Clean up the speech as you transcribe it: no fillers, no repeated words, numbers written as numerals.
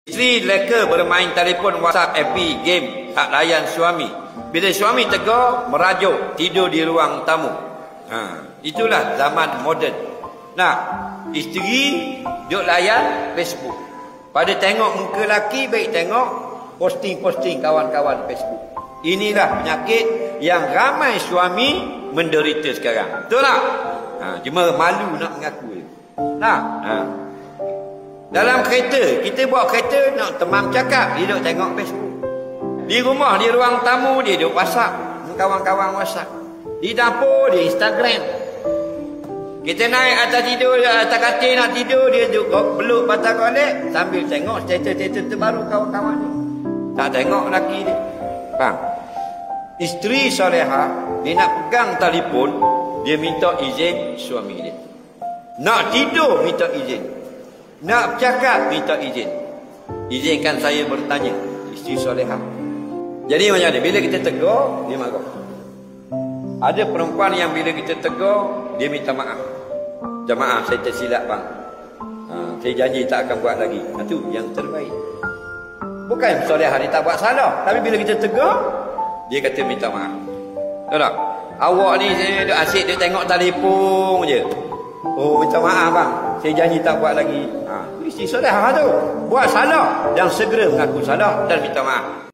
Isteri leka bermain telefon, WhatsApp, FB, game, tak layan suami. Bila suami tegur, merajuk, tidur di ruang tamu. Itulah zaman moden. Nah, isteri duk layan Facebook. Pada tengok muka laki, baik tengok posting-posting kawan-kawan Facebook. Inilah penyakit yang ramai suami menderita sekarang. Betul tak? Cuma malu nak mengaku. Dalam kereta, kita bawa kereta nak temam cakap, dia duk tengok Facebook. Di rumah, di ruang tamu, dia duk WhatsApp, kawan-kawan WhatsApp. Di dapur, dia Instagram. Kita naik atas tidur, atas katil nak tidur, dia duk peluk batang kolek sambil tengok status-status terbaru kawan-kawan dia. Tak tengok laki dia. Faham? Isteri solehah, dia nak pegang telefon, dia minta izin suami dia. Nak tidur, minta izin. Nak bercakap, minta izin. Izinkan saya bertanya. Isteri solehah. Jadi macam ni, bila kita tegur, dia marah. Ada perempuan yang bila kita tegur, dia minta maaf. Minta maaf, saya tersilap bang. Saya janji tak akan buat lagi. Itu yang terbaik. Bukan solehah dia tak buat salah, tapi bila kita tegur, dia kata minta maaf. Tahu tak? Awak ni saya duk asyik dia tengok telefon je. Oh, minta maaf bang, saya janji tak buat lagi. Isteri solehah tu buat salah dan segera mengaku salah dan minta maaf.